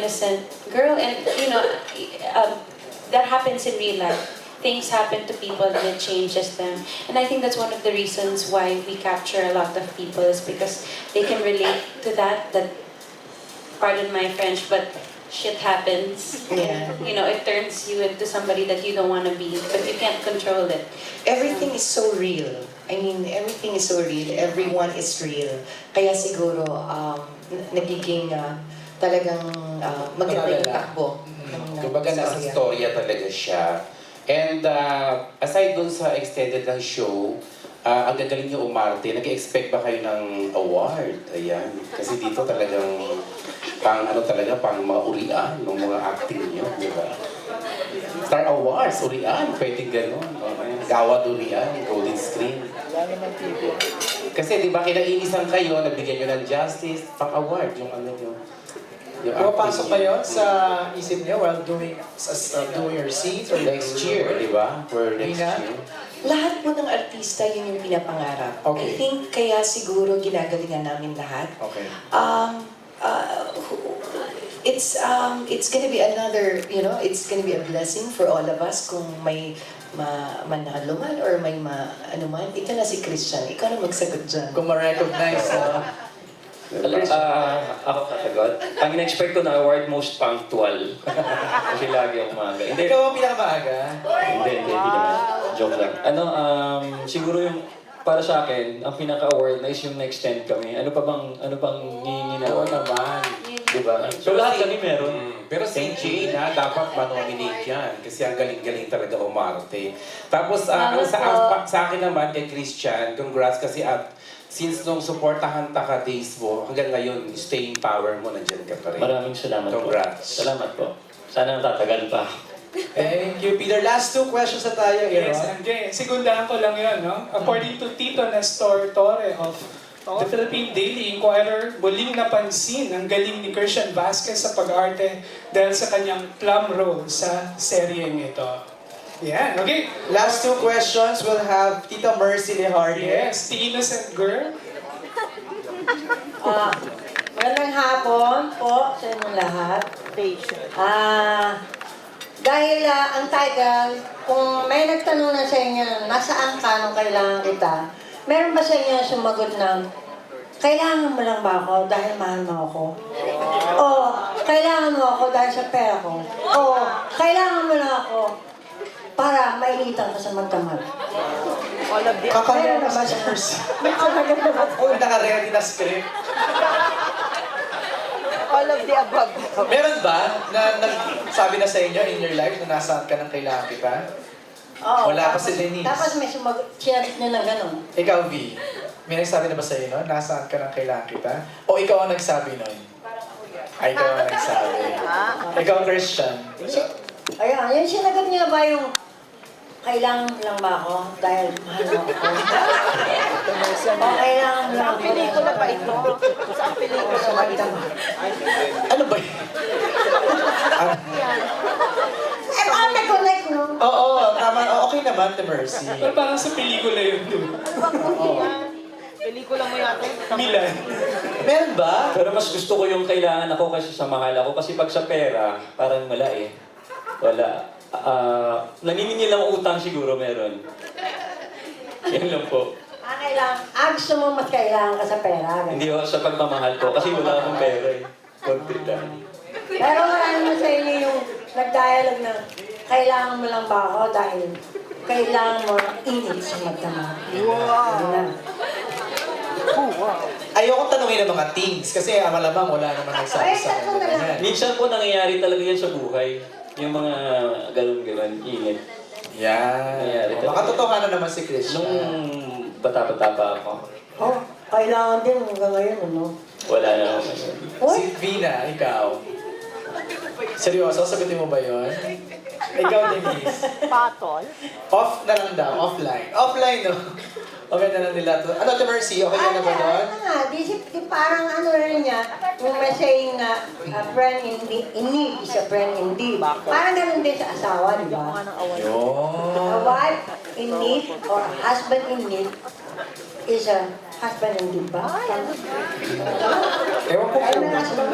innocent girl, and that happens in real life. Things happen to people and it changes them. And I think that's one of the reasons why we capture a lot of people, is because they can relate to that, pardon my French, but shit happens. Yeah. It turns you into somebody that you don't want to be, but you can't control it. Everything is so real. I mean, everything is so real. Everyone is real. Kaya siguro, nagiging talagang maganda yung takbo. Kumbaga nasa storya talaga siya. And aside dun sa extended ng show, ang gagaling niyo umarte, nag-expect ba kayo ng award? Ayan. Kasi dito talagang pang maurian ng mga acting niyo, di ba? Star Awards, urian, pwedeng gano'n. Gawad urian, golden screen. Kasi di ba kinainisan kayo, nabigyan niyo ng justice, pang-award yung ano niyo. Pumapasok kayo sa isip niyo while doing your scenes or Next year, di ba? For next Nina? year. Lahat po ng artista, yun yung pinapangarap. Okay. I think kaya siguro ginagalingan namin lahat. Okay. It's gonna be another, it's gonna be a blessing for all of us kung may manalo man or may ano man. Ito na si Christian, ikaw na magsagot dyan. Kung ma-recognize, Ako kasagot. Ang in-expect ko na award, most punctual. Kasi lagi ako maaga. Hindi, ikaw ang pinakamaaga. hindi naman. Joke lang. Siguro yung para sa akin, ang pinaka-award na is yung na-extend kami. Ano pang hihingi na Oo award? naman. Diba? So lahat kami meron. Pero si Jane, dapat ma-nominate yan. Kasi ang galing-galing talaga umarte. Tapos, sa akin naman, kay Christian, congrats kasi since nung supportahan ka days mo, hanggang ngayon, staying power mo, nandiyan ka pa rin. Maraming salamat po. Congrats. Salamat po. Sana tatagal pa. Thank you, Peter. Last two questions na tayo, Aaron. Yes, Andre. Segundahan ko lang yun, no? According to Tito Nestor Torre of The Philippine Daily Inquirer, muling napansin ang galing ni Christian Vasquez sa pag-arte dahil sa kanyang plum role sa seryeng ito. Yan, okay? Last two questions will have Tita Mercy Leharde. Yes, the innocent girl. Magandang hapon po sa inyong lahat. Dahil ang title, kung may nagtanong na sa inyo, nasaan ka nung kailangan kita, meron ba sa inyo sumagot ng, kailangan mo lang ba ako dahil mahal mo ako? O, kailangan mo ako dahil sa pera ko? O, kailangan mo lang ako para mainitan ka sa magdamag? Kakalawa na ba si Mercy? Oh, naka-ready na script. All of the above. Meron ba na nagsabi na sa inyo in your life na nasaan ka ng kailangan kita? Oo, Wala pa tapos- si Denise. Tapos may sumagot, share niya na gano'n. Ikaw, V, may nagsabi na ba sa iyo, no? Nasaan ka ng kailangan kita? O ikaw ang nagsabi nun? Ay, ikaw ang nagsabi. Ikaw, Christian. Ayan, yung sinagot niya ba yung, kailangan mo lang ba ako dahil mahal mo ako? O kailangan mo lang Saan pelikula ba ito? Saan pelikula ba ito? Ano ba yun? Eh, paano na-connect, no? Oo, tama. Okay naman, The Mercy. Pero parang sa pelikula yun, di ba? Pelikula mo yata. Milan. Meron ba? Pero mas gusto ko yung kailangan ako kasi sa mahal ako. Kasi pag sa pera, parang wala eh. Wala. Naniningil lang utang siguro meron. Yan lang po. Gusto mo mas kailangan ka sa pera. Ganun. Hindi ako sa pagmamahal ko kasi wala akong pera eh. Konti lang. Pero marami mo sa inyo yung nag-dialogue na kailangan mo lang ba ako dahil kailangan mo ng init sa magdamag. Wow! Ayokong tanungin ng mga teens kasi malamang wala naman nagsabi sa tatlo na lang. akin. Minsan po nangyayari talaga yan sa buhay. Yung mga galon-galon, init. Yan. Nangyayari talaga. Baka totohanan naman si Christian. Nung bata-bata pa ako, Oh, kailangan din hanggang ngayon, ano? wala na ako ngayon. Uy! Si Vina, ikaw. Seryoso, sagutin mo ba yun? Ikaw, Denise. Patol. Off na lang daw, offline. Offline, no? Okay na lang nila to. Ano, The Mercy, okay ka na ba doon? Ano nga, parang ano rin niya, yung may saying na a friend in need is a friend indeed. Parang ganun din sa asawa, di ba? Yun. A wife in need or a husband in need is a husband indeed ba? Ewan ko Ay, kung may husband.